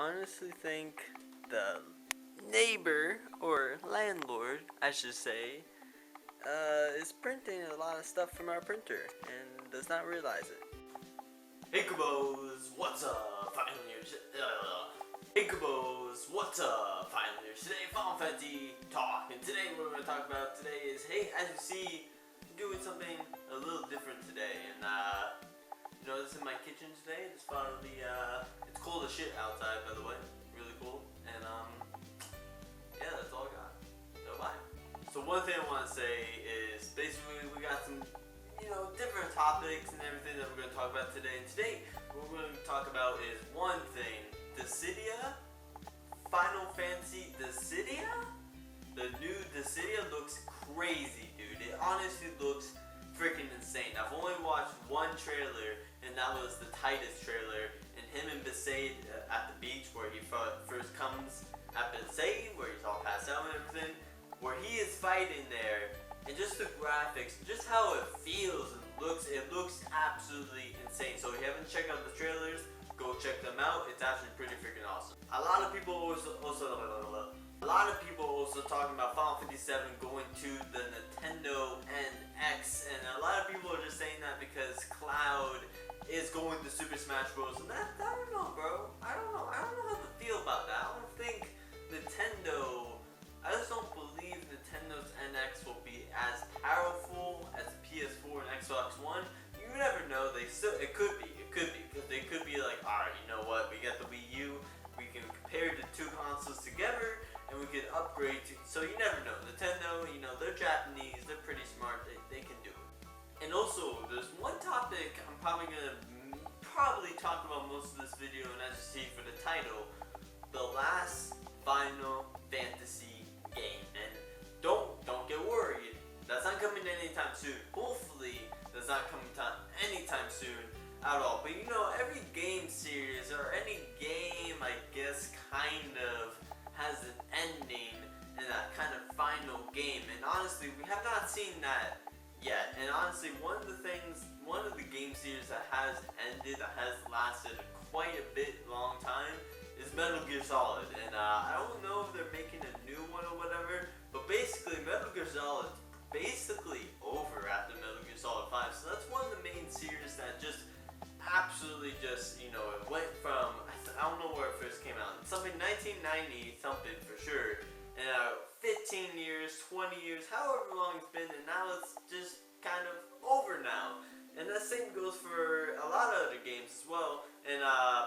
honestly think the neighbor, or landlord, I should say, is printing a lot of stuff from our printer and does not realize it. Hey Kubos, what's up? Hey Kubos, what's up? Finally, today Final Fantasy Talk, and today what we're going to talk about today is, hey, as you see, I'm doing something a little different today, and this is my kitchen today. It's finally, it's cold as shit outside, by the way, really cold, and yeah, that's all I got. So bye. So one thing I want to say is basically we got some different topics and everything that we're going to talk about today. And today, what we're going to talk about is one thing: Dissidia, Final Fantasy Dissidia. The new Dissidia looks crazy, dude. It honestly looks freaking insane. I've only watched one trailer, and that was the Titus trailer, and him and Besaid at the beach where he first comes at Besaid, where he's all passed out and everything, where he is fighting there. And just the graphics, just how it feels and looks, it looks absolutely insane. So if you haven't checked out the trailers, go check them out. It's actually pretty freaking awesome. A lot of people also talking about Final Fantasy VII going to the Nintendo NX, and a lot of people are just saying that because Cloud is going to Super Smash Bros. And that, I don't know, bro. I don't know how to feel about that. I don't think Nintendo. I just don't believe Nintendo's NX will be as powerful as PS4 and Xbox One. You never know. It could be, because they could be like, all right, you know what? We got the Wii U. We can compare the two consoles together, and we can upgrade. So you never know. Nintendo, they're Japanese. They're pretty smart. They can do it. And also, there's one topic I'm probably gonna talk about most of this video, and as you see for the title, the last Final Fantasy game. And don't get worried, that's not coming anytime soon. Hopefully that's not coming anytime soon at all. But every game series or any game, I guess, kind of has an ending and that kind of final game, and honestly we have not seen that yet. And honestly, one of the game series that has ended, that has lasted quite a bit long time, is Metal Gear Solid. And I don't know if they're making a new one or whatever, but basically Metal Gear Solid basically over after Metal Gear Solid 5. So that's one of the main series that just absolutely it went from, I don't know where it first came out. It's something 1990 something for sure. And 15 years, 20 years, however long it's been, and now it's just kind of over now. And the same goes for a lot of other games as well. And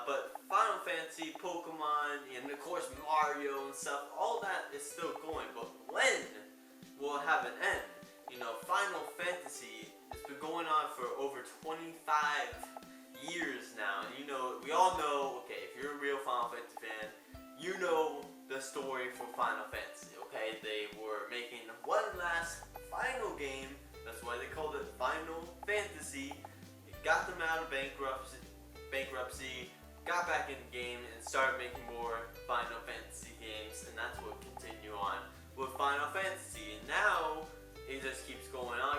but Final Fantasy, Pokemon, and of course Mario and stuff, all that is still going. But when will it have an end? Final Fantasy has been going on for over 25 years now. And we all know, okay, if you're a real Final Fantasy fan, you know the story for Final Fantasy, okay? They were making one last final game. That's why they called it Final Fantasy. It got them out of bankruptcy, got back in the game, and started making more Final Fantasy games, and that's what continue on with Final Fantasy. And now it just keeps going on.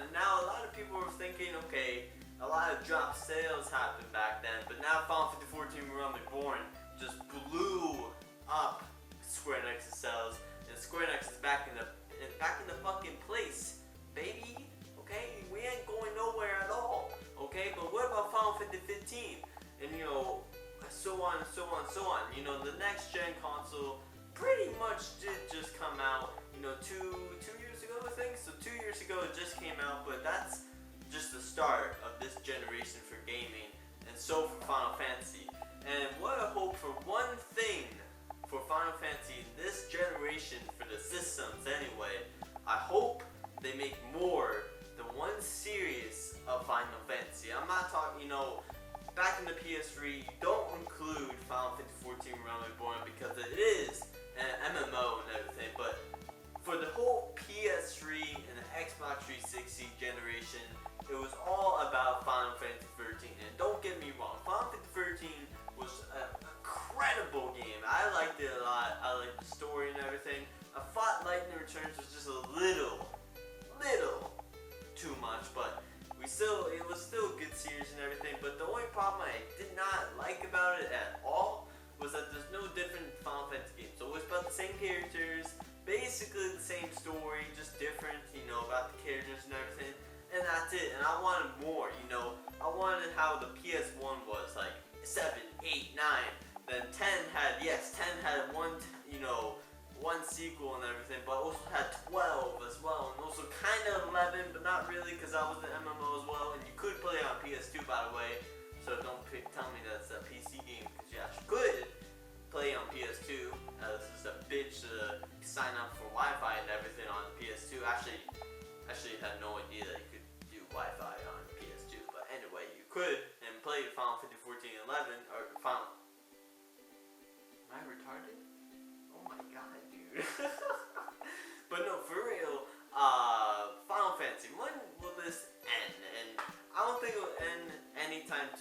And now a lot of people are thinking, okay, a lot of drop sales happened back then, but now Final Fantasy 14 Realm Reborn just blew up Square Enix's sales, and Square Enix is back in the fucking place, baby. Okay, we ain't going nowhere at all. Okay, but what about Final Fantasy 15? And so on and so on and so on. The next gen console pretty much did just come out. Two years ago, I think. So 2 years ago it just came out, but that's just the start of this generation for gaming, and so for Final Fantasy. And what I hope for one thing for Final Fantasy in this generation, for the systems anyway, I hope they make more than one series of Final Fantasy. I'm not talking, back in the PS3, you don't include Final Fantasy 14 Realm Reborn because it is an MMO and everything, but for the whole PS3 and the Xbox 360 generation, it was all about Final Fantasy 13. And don't get me wrong, Final Fantasy 13 was an incredible game. I liked it a lot. I liked the story and everything. I thought Lightning Returns was just a little too much, but it was still a good series and everything. But the only problem I did not like about it at all was that there's no different Final Fantasy games. So it's about the same characters, basically the same story, just different, about the characters and everything. And that's it. And I wanted more, I wanted how the PS1 was, like 7, 8, 9. Then 10 had, 10 had one sequel and everything, but also had 12 as well, and also kind of 11, but not really, because that was an MMO as well, and you could play it on PS2, by the way, so don't tell me that's a PC game, because you actually could play on PS2. This is a bitch to sign up for Wi-Fi and everything on PS2. Actually had no idea that you could do Wi-Fi on PS2, but anyway, you could, and play Final Fantasy 14 and 11, or Final... Am I retarded? Oh my god, dude. But no, for real, Final Fantasy, when will this end? And I don't think it will end anytime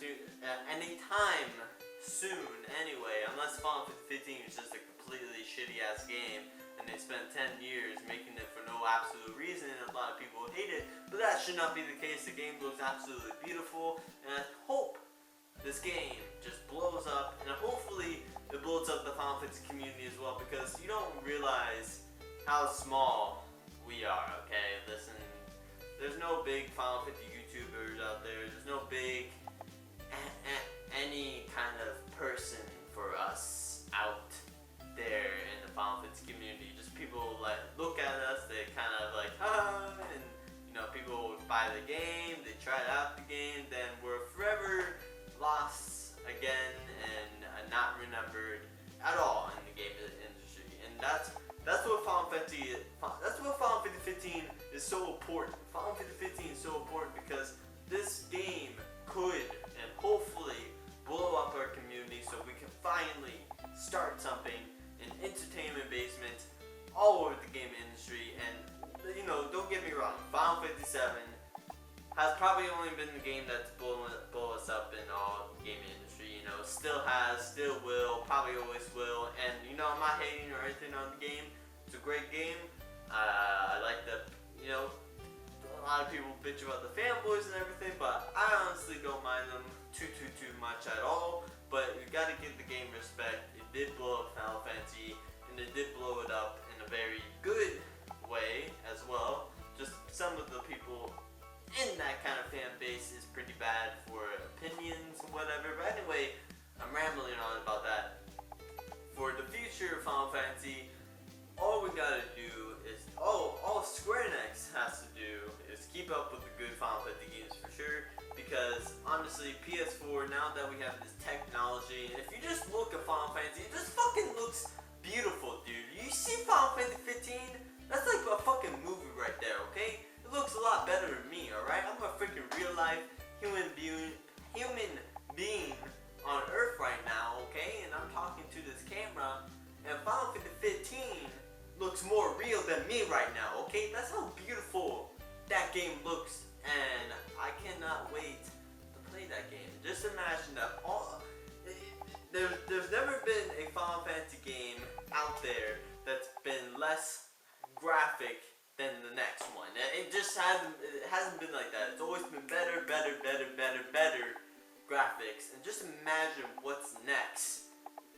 soon anyway, unless Final Fantasy 15 is just a completely shitty ass game and they spent 10 years making it for no absolute reason and a lot of people hate it, but that should not be the case. The game looks absolutely beautiful, and I hope this game just blows up, and hopefully it blows up the Final Fantasy community as well, because you don't realize how small we are, okay? Listen, there's no big Final Fantasy YouTubers out there. There's no big any kind of person for us out there in the Final Fantasy community. Just people like look at us, they kind of like, and people buy the game, they try out the game, then we're forever lost again and not remembered at all in the game industry. And that's what Final Fantasy 15 is so important. Final Fantasy 15 is so important because this game could and hopefully blow up our community so we can finally start something in entertainment basement all over the game industry. And don't get me wrong, Final Fantasy 7 has probably only been the game that's blown us up in all gaming industry. Still has, still will, probably always will. And I'm not hating or anything on the game. It's a great game. I like the, a lot of people bitch about the fanboys and everything, but I honestly don't mind them too much at all. But you gotta give the game respect. It did blow up Final Fantasy, and it did blow it up in a very good way as well. Just some of the people in that kind of fan base is pretty bad for opinions and whatever. But anyway, I'm rambling on about that. For the future of Final Fantasy, all we gotta do is, all Square Enix has to do is keep up with the good Final Fantasy games for sure. Because honestly, PS4, now that we have this technology, and if you just look at Final Fantasy, it just fucking looks beautiful, dude. You see Final Fantasy 15? That's like a fucking movie right there, okay? It looks a lot better than me, alright? I'm a freaking real life human being on Earth right now, okay? And I'm talking to this camera, and Final Fantasy 15 looks more real than me right now, okay? That's how beautiful that game looks, and I cannot wait to play that game. Just imagine that there's never been a Final Fantasy game out there that's been less graphic than the next one. It just hasn't been like that. It's always been better graphics. And just imagine what's next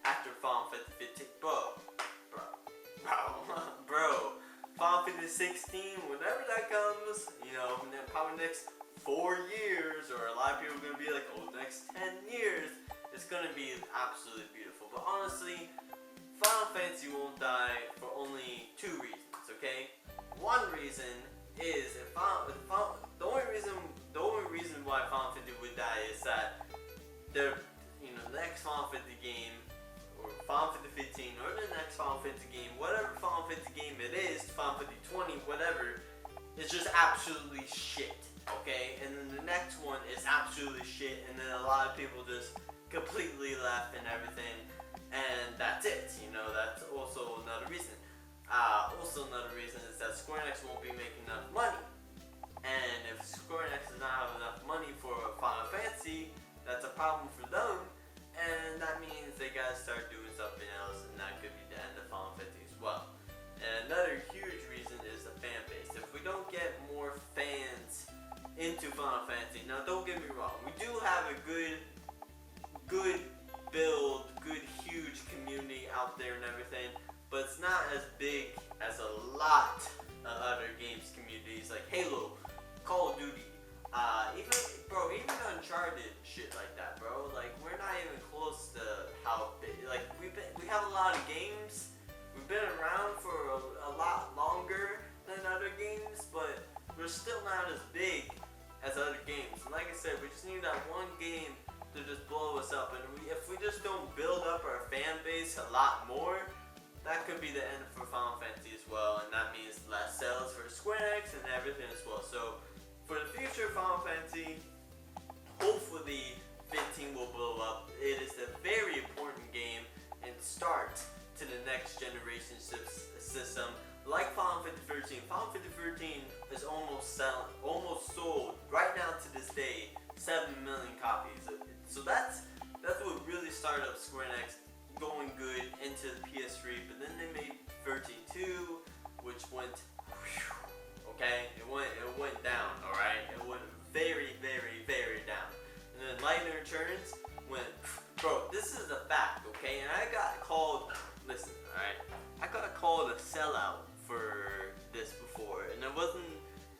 after Final Fantasy 15. Bro. Final Fantasy 16, whenever that comes, probably next 4 years, or a lot of people are going to be like, next 10 years, it's going to be absolutely beautiful. But honestly, Final Fantasy won't die for only 2 reasons, okay? One reason is the only reason why Final Fantasy would die is that the next Final Fantasy game, or Final Fantasy 15, or the next Final Fantasy game, whatever Final Fantasy game it is, Final Fantasy 20, whatever, it's just absolutely shit, okay? And then the next one is absolutely shit, and then a lot of people just completely left and everything, and that's it, that's also another reason. Also another reason is that Square Enix won't be making enough money, and if Square Enix does not have enough money for Final Fantasy, that's a problem for them, and that means they gotta start doing something else, and that could be the end of Final Fantasy as well. And another huge reason is the fan base. If we don't get more fans into Final Fantasy, now don't get me wrong, we do have a good build, good huge just don't build up our fan base a lot more, that could be the end for Final Fantasy as well, and that means less sales for Square Enix and everything as well. So for the future of Final Fantasy, hopefully 15 will blow up. It is a very important game and start to the next generation system. Like Final Fantasy 13, Final Fantasy 13 is almost sold right now to this day 7 million copies. So that's what really started up Square Enix going good into the PS3. But then they made 13.2, which went, okay, it went down. All right, it went very, very, very down. And then Lightning Returns went, bro. This is a fact, okay? And I got called. Listen, all right, I got called a sellout for this before, and it wasn't.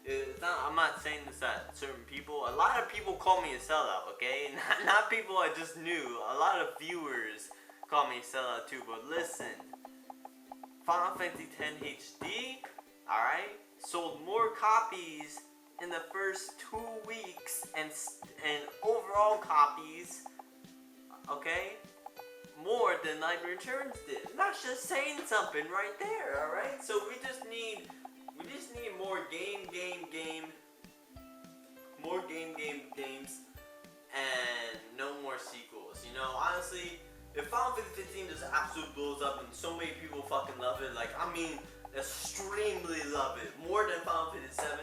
It's not. I'm not saying this at certain people. A lot of people call me a sellout, okay? Not people I just knew. A lot of viewers call me a sellout too. But listen, Final Fantasy X HD, all right, sold more copies in the first 2 weeks, and overall copies, okay, more than Lightning Returns did. And that's just saying something right there, all right. So we just need more games, and no more sequels. You know, honestly, if Final Fantasy 15 just absolutely blows up and so many people fucking love it, like, I mean, extremely love it, more than Final Fantasy 7,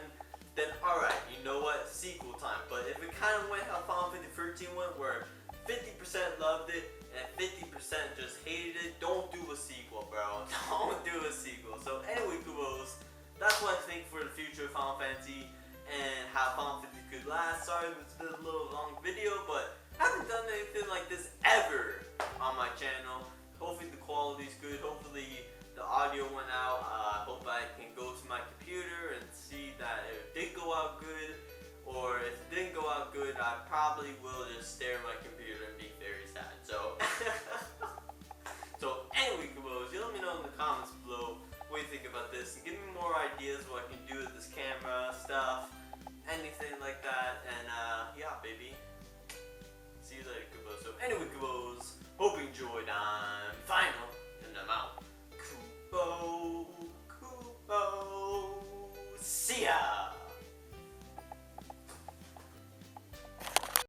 then alright, you know what, sequel time. But if it kind of went how Final Fantasy 13 went, where 50% loved it and 50% just hated it, don't do a sequel, bro. Don't do a sequel. So anyway, Kubos, that's what I think for the future of Final Fantasy and how Final Fantasy could last. Sorry it's been a little long video, but I haven't done anything like this ever on my channel. Hopefully the quality's good. Hopefully the audio went out. I hope I can go to my computer and see that it did go out good. Or if it didn't go out good, I probably will just stare at my